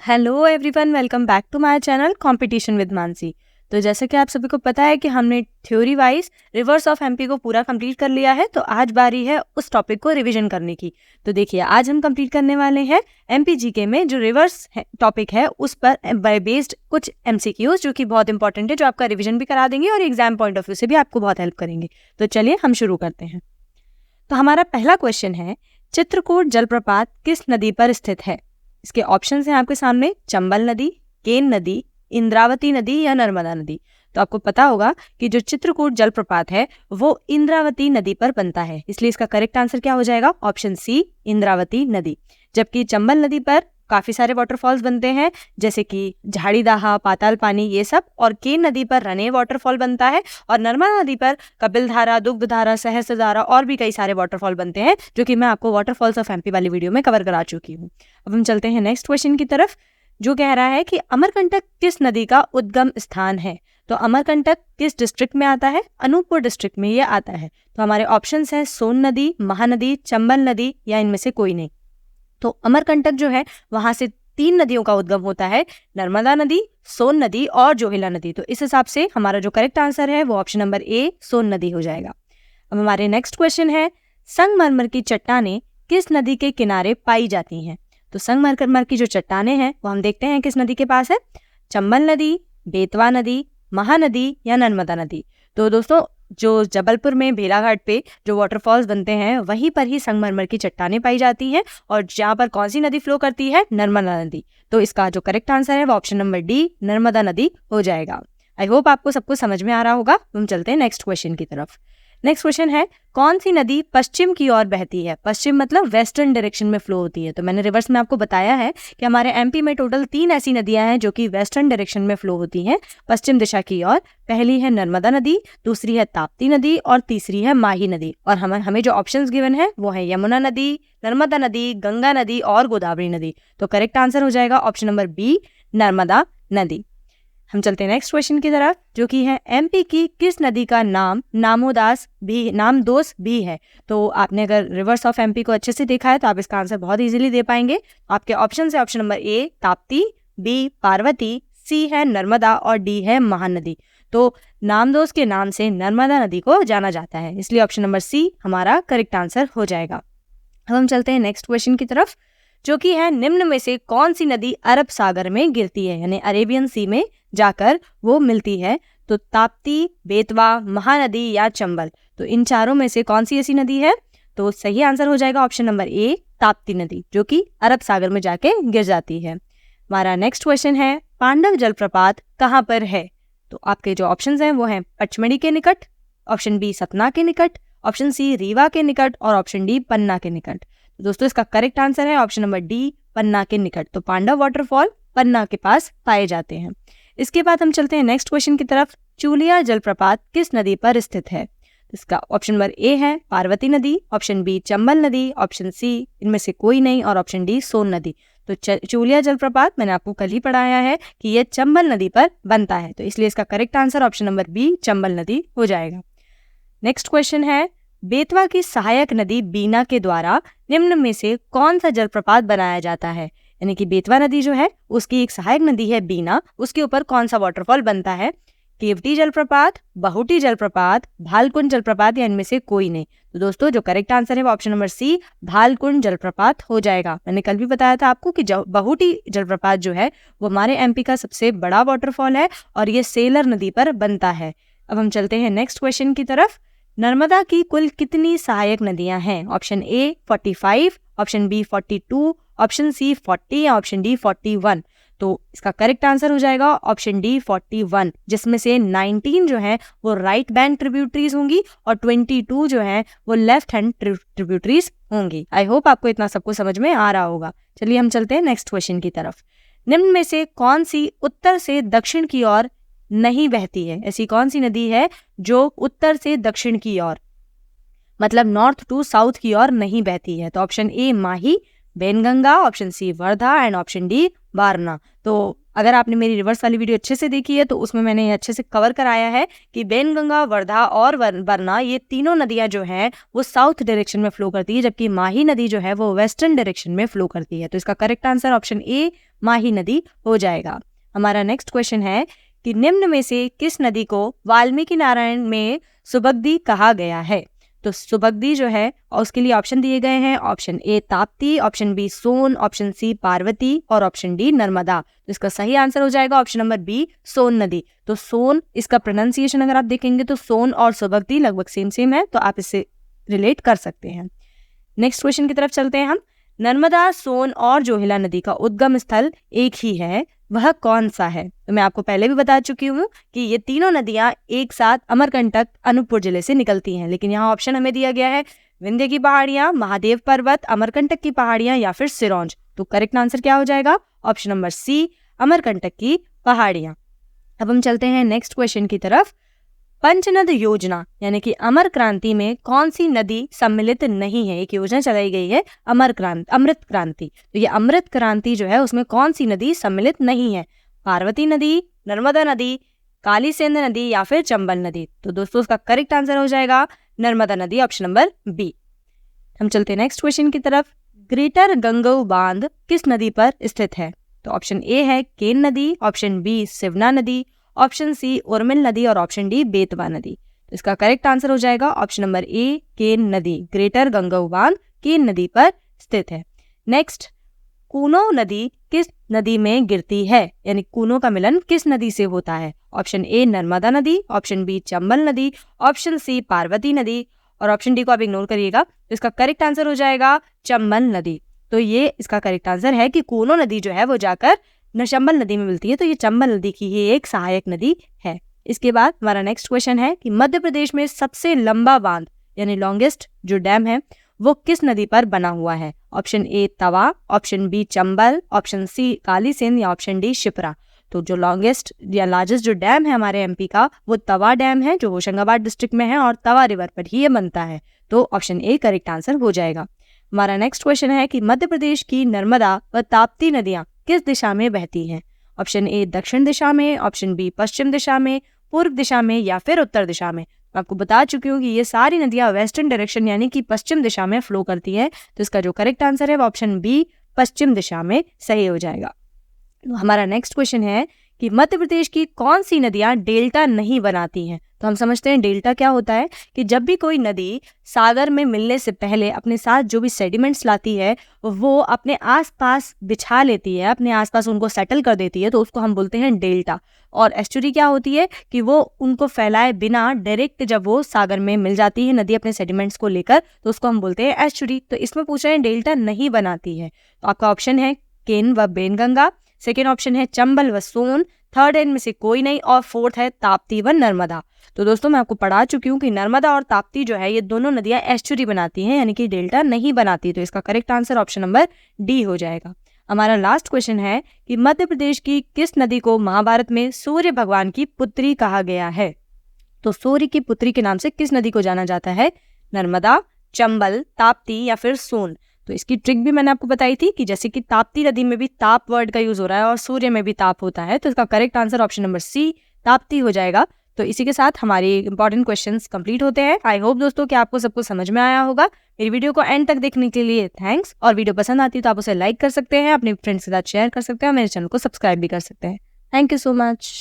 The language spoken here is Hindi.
Hello everyone, welcome back to my channel competition with Mansi. तो जैसे कि आप सभी को पता है कि हमने theory wise reverse of MP को पूरा कंप्लीट कर लिया है, तो आज बारी है उस टॉपिक को रिवीजन करने की। तो देखिए, आज हम कंप्लीट करने वाले हैं एमपी जीके में जो रिवर्स टॉपिक है उस पर बेस्ड कुछ एमसीक्यूज जो कि बहुत इंपॉर्टेंट है, जो आपका रिवीजन भी करा देंगे और एग्जाम पॉइंट ऑफ व्यू से भी आपको बहुत हेल्प करेंगे। तो चलिए हम शुरू करते हैं। तो हमारा पहला क्वेश्चन है, चित्रकूट जलप्रपात किस नदी पर स्थित है? इसके ऑप्शंस हैं आपके सामने, चंबल नदी, केन नदी, इंद्रावती नदी या नर्मदा नदी। तो आपको पता होगा कि जो चित्रकूट जलप्रपात है वो इंद्रावती नदी पर बनता है, इसलिए इसका करेक्ट आंसर क्या हो जाएगा? ऑप्शन सी, इंद्रावती नदी। जबकि चंबल नदी पर काफी सारे वाटरफॉल्स बनते हैं, जैसे कि झाड़ीदाहा, पाताल पानी, ये सब। और केन नदी पर रने वाटरफॉल बनता है, और नर्मदा नदी पर कपिलधारा, दुग्धधारा, सहस्त्रधारा और भी कई सारे वाटरफॉल बनते हैं, जो कि मैं आपको वाटरफॉल्स ऑफ एमपी वाली वीडियो में कवर करा चुकी हूँ। अब हम चलते हैं नेक्स्ट क्वेश्चन की तरफ, जो कह रहा है कि अमरकंटक किस नदी का उद्गम स्थान है? तो अमरकंटक किस डिस्ट्रिक्ट में आता है? अनूपपुर डिस्ट्रिक्ट में ये आता है। तो हमारे ऑप्शंस हैं सोन नदी, महानदी, चंबल नदी या इनमें से कोई नहीं। तो अमरकंटक जो है वहां से 3 नदियों का उद्गम होता है, नर्मदा नदी, सोन नदी और जोहिला नदी। तो इस हिसाब से हमारा जो करेक्ट आंसर है वो ऑप्शन नंबर ए, सोन नदी हो जाएगा। अब हमारे नेक्स्ट क्वेश्चन है, संगमरमर की चट्टानें किस नदी के किनारे पाई जाती हैं? तो संगमरमर की जो चट्टानें हैं वो हम देखते हैं किस नदी के पास है, चंबल नदी, बेतवा नदी, महानदी या नर्मदा नदी। तो दोस्तों, जो जबलपुर में भेलाघाट पे जो वाटरफॉल्स बनते हैं वहीं पर ही संगमरमर की चट्टानें पाई जाती हैं, और जहाँ पर कौन सी नदी फ्लो करती है? नर्मदा नदी। तो इसका जो करेक्ट आंसर है वो ऑप्शन नंबर डी, नर्मदा नदी हो जाएगा। आई होप आपको सब कुछ समझ में आ रहा होगा। हम चलते हैं नेक्स्ट क्वेश्चन की तरफ। नेक्स्ट क्वेश्चन है, कौन सी नदी पश्चिम की ओर बहती है? पश्चिम मतलब वेस्टर्न डायरेक्शन में फ्लो होती है। तो मैंने रिवर्स में आपको बताया है कि हमारे एमपी में टोटल 3 ऐसी नदियां हैं जो कि वेस्टर्न डायरेक्शन में फ्लो होती हैं, पश्चिम दिशा की ओर। पहली है नर्मदा नदी, दूसरी है ताप्ती नदी और तीसरी है माही नदी। और हमें जो ऑप्शंस गिवन है वो है यमुना नदी, नर्मदा नदी, गंगा नदी और गोदावरी नदी। तो करेक्ट आंसर हो जाएगा ऑप्शन नंबर बी, नर्मदा नदी। हम चलते हैं नेक्स्ट क्वेश्चन की तरफ, जो कि है एमपी की किस नदी का नाम नामदोस भी है? तो आपने अगर रिवर्स ऑफ एमपी को अच्छे से देखा है तो आप इसका आंसर बहुत इजीली दे पाएंगे। आपके ऑप्शन है option number A, Tapti, B, Parvati, C है नर्मदा और डी है महानदी। तो नामदोस के नाम से नर्मदा नदी को जाना जाता है, इसलिए ऑप्शन नंबर सी हमारा करेक्ट आंसर हो जाएगा। अब हम चलते हैं नेक्स्ट क्वेश्चन की तरफ, जो कि है निम्न में से कौन सी नदी अरब सागर में गिरती है, यानी अरेबियन सी में जाकर वो मिलती है? तो ताप्ती, बेतवा, महानदी या चंबल। तो इन चारों में से कौन सी ऐसी नदी है? तो सही आंसर हो जाएगा ऑप्शन नंबर ए, ताप्ती नदी, जो कि अरब सागर में जाके गिर जाती है। हमारा नेक्स्ट क्वेश्चन है, पांडव जलप्रपात कहाँ पर है? तो आपके जो ऑप्शंस हैं वो हैं पचमढ़ी के निकट, ऑप्शन बी सतना के निकट, ऑप्शन सी रीवा के निकट और ऑप्शन डी पन्ना के निकट। तो दोस्तों, इसका करेक्ट आंसर है ऑप्शन नंबर डी, पन्ना के निकट। तो पांडव वाटरफॉल पन्ना के पास पाए जाते हैं। इसके बाद हम चलते हैं नेक्स्ट क्वेश्चन की तरफ, चूलिया जलप्रपात किस नदी पर स्थित है? इसका ऑप्शन नंबर ए है पार्वती नदी, ऑप्शन बी चंबल नदी, ऑप्शन सी इनमें से कोई नहीं और ऑप्शन डी सोन नदी। तो चूलिया जलप्रपात मैंने आपको कल ही पढ़ाया है कि यह चंबल नदी पर बनता है, तो इसलिए इसका correct answer option number B, Chambal नदी हो जाएगा। नेक्स्ट क्वेश्चन है, बेतवा की सहायक नदी बीना के द्वारा निम्न में से कौन सा जलप्रपात बनाया जाता है? यानी कि बेतवा नदी जो है उसकी एक सहायक नदी है बीना, उसके ऊपर कौन सा वाटरफॉल बनता है? केवटी जलप्रपात, बहुटी जलप्रपात, भालकुंड जलप्रपात या इनमें से कोई नहीं। तो दोस्तों, जो करेक्ट आंसर है वो ऑप्शन नंबर सी, भालकुंड जलप्रपात हो जाएगा। मैंने कल भी बताया था आपको कि बहुटी जलप्रपात जो है वो हमारे एमपी का सबसे बड़ा वाटरफॉल है और ये सेलर नदी पर बनता है। अब हम चलते हैं नेक्स्ट क्वेश्चन की तरफ, नर्मदा की कुल कितनी सहायक नदियां हैं? Option A 45, option B 42, option C 40 या ऑप्शन डी 41। तो इसका करेक्ट आंसर हो जाएगा ऑप्शन डी 41, जिसमें से 19 जो है वो राइट बैंक ट्रिब्यूटरीज होंगी और 22 जो है वो लेफ्ट हैंड ट्रिब्यूटरीज होंगी। आई होप आपको इतना सब कुछ समझ में आ रहा होगा। चलिए हम चलते हैं नेक्स्ट क्वेश्चन की तरफ। निम्न में से कौन सी उत्तर से दक्षिण की ओर नहीं बहती है? ऐसी कौन सी नदी है जो उत्तर से दक्षिण की ओर, मतलब नॉर्थ टू साउथ की ओर नहीं बहती है? तो option A Mahi, Wainganga, option C Wardha and option D Warna. तो अगर आपने मेरी रिवर्स वाली वीडियो अच्छे से देखी है तो उसमें मैंने अच्छे से कवर कराया है कि बेनगंगा, वर्धा और वरना ये तीनों नदियां जो हैं वो साउथ डायरेक्शन में फ्लो करती है, जबकि माही नदी जो है वो वेस्टर्न डायरेक्शन में फ्लो करती है। तो इसका करेक्ट आंसर ऑप्शन ए माही नदी हो जाएगा। हमारा नेक्स्ट क्वेश्चन है कि निम्न में से किस नदी को वाल्मीकि नारायण में सुबग्दी कहा गया है। तो सुबग्दी जो है उसके लिए ऑप्शन दिए गए हैं, option A Tapti, option B Son, option C Parvati और ऑप्शन डी नर्मदा। तो इसका सही आंसर हो जाएगा ऑप्शन नंबर बी सोन नदी। तो सोन, इसका प्रोनाउंसिएशन अगर आप देखेंगे तो सोन और सुबग्दी लगभग सेम है, तो आप इससे रिलेट कर सकते हैं। नेक्स्ट क्वेश्चन की तरफ चलते हैं हम। नर्मदा, सोन और जोहिला नदी का उद्गम स्थल एक ही है, वह कौन सा है। तो मैं आपको पहले भी बता चुकी हूँ कि ये तीनों नदियां एक साथ अमरकंटक अनूपपुर जिले से निकलती हैं, लेकिन यहाँ ऑप्शन हमें दिया गया है विंध्य की पहाड़ियां, महादेव पर्वत, अमरकंटक की पहाड़ियां या फिर सिरोंज। तो करेक्ट आंसर क्या हो जाएगा ऑप्शन नंबर सी अमरकंटक की पहाड़ियां। अब हम चलते हैं नेक्स्ट क्वेश्चन की तरफ। पंचनद योजना यानी कि अमर क्रांति में कौन सी नदी सम्मिलित नहीं है। एक योजना चलाई गई है अमृत क्रांति। तो ये अमृत क्रांति जो है उसमें कौन सी नदी सम्मिलित नहीं है। पार्वती नदी, नर्मदा नदी, काली सिंध नदी या फिर चंबल नदी। तो दोस्तों उसका करेक्ट आंसर हो जाएगा नर्मदा नदी, ऑप्शन नंबर बी। हम चलते हैं नेक्स्ट क्वेश्चन की तरफ। ग्रेटर गंगऊ बांध किस नदी पर स्थित है। तो ऑप्शन ए है केन नदी, ऑप्शन बी सिवना नदी, ऑप्शन सी उर्मिल नदी और ऑप्शन डी बेतवा नदी। तो इसका करेक्ट आंसर हो जाएगा ऑप्शन नंबर ए केन नदी। ग्रेटर गंगऊ बांध केन नदी पर स्थित है। नेक्स्ट, कूनो नदी किस नदी में गिरती है, यानी कूनो का मिलन किस नदी से होता है। ऑप्शन ए नर्मदा नदी, ऑप्शन बी चंबल नदी, ऑप्शन सी पार्वती नदी और ऑप्शन डी को आप इग्नोर करिएगा। तो इसका करेक्ट आंसर हो जाएगा चंबल नदी। तो ये इसका करेक्ट आंसर है कि कूनो नदी जो है वो जाकर चंबल नदी में मिलती है, तो ये चंबल नदी की ही एक सहायक नदी है। इसके बाद हमारा नेक्स्ट क्वेश्चन है कि मध्य प्रदेश में सबसे लंबा बांध यानी लॉन्गेस्ट जो डैम है वो किस नदी पर बना हुआ है। Option A Tawa, option B Chambal, option C Kali Sindh या ऑप्शन डी शिप्रा। तो जो लॉन्गेस्ट या लार्जेस्ट जो डैम है हमारे एमपी का वो तवा डैम है, जो होशंगाबाद डिस्ट्रिक्ट में है और तवा रिवर पर ही ये बनता है। तो ऑप्शन ए करेक्ट आंसर हो जाएगा। हमारा नेक्स्ट क्वेश्चन है कि मध्य प्रदेश की नर्मदा व ताप्ती नदियां किस दिशा में बहती हैं। ऑप्शन ए दक्षिण दिशा में, ऑप्शन बी पश्चिम दिशा में, पूर्व दिशा में या फिर उत्तर दिशा में। मैं आपको बता चुकी हूँ कि ये सारी नदियां वेस्टर्न डायरेक्शन यानी कि पश्चिम दिशा में फ्लो करती है। तो इसका जो करेक्ट आंसर है वो ऑप्शन बी पश्चिम दिशा में सही हो जाएगा। तो हमारा नेक्स्ट क्वेश्चन है कि मध्य प्रदेश की कौन सी नदियां डेल्टा नहीं बनाती हैं। तो हम समझते हैं डेल्टा क्या होता है कि जब भी कोई नदी सागर में मिलने से पहले अपने साथ जो भी सेडिमेंट्स लाती है वो अपने आसपास बिछा लेती है, अपने आसपास उनको सेटल कर देती है, तो उसको हम बोलते हैं डेल्टा। और एस्चुरी क्या होती है कि वो उनको फैलाए बिना डायरेक्ट जब वो सागर में मिल जाती है नदी अपने सेडिमेंट्स को लेकर, तो उसको हम बोलते हैं एस्चुरी। तो इसमें पूछ रहे हैं डेल्टा नहीं बनाती है। तो आपका ऑप्शन है केन व बेनगंगा, सेकेंड ऑप्शन है चंबल व सोन, थर्ड इनमें से कोई नहीं और फोर्थ है ताप्ती व नर्मदा। तो दोस्तों मैं आपको पढ़ा चुकी हूँ कि नर्मदा और ताप्ती जो है ये दोनों नदियां एस्चुरी बनाती हैं यानी कि डेल्टा नहीं बनाती। तो इसका correct answer option number D हो जाएगा। हमारा लास्ट क्वेश्चन है कि मध्य प्रदेश की किस नदी को महाभारत में सूर्य भगवान की पुत्री कहा गया है। तो सूर्य की पुत्री के नाम से किस नदी को जाना जाता है। नर्मदा, चंबल, ताप्ती या फिर सोन। तो इसकी ट्रिक भी मैंने आपको बताई थी कि जैसे कि ताप्ती नदी में भी ताप वर्ड का यूज हो रहा है और सूर्य में भी ताप होता है, तो इसका correct answer option number C Tapti हो जाएगा। तो इसी के साथ हमारे इंपॉर्टेंट क्वेश्चंस कंप्लीट होते हैं। आई होप दोस्तों कि आपको सब कुछ समझ में आया होगा। मेरी वीडियो को एंड तक देखने के लिए थैंक्स। और वीडियो पसंद आती है तो आप उसे लाइक कर सकते हैं, अपने फ्रेंड्स के साथ शेयर कर सकते हैं और मेरे चैनल को सब्सक्राइब भी कर सकते हैं। Thank you so much.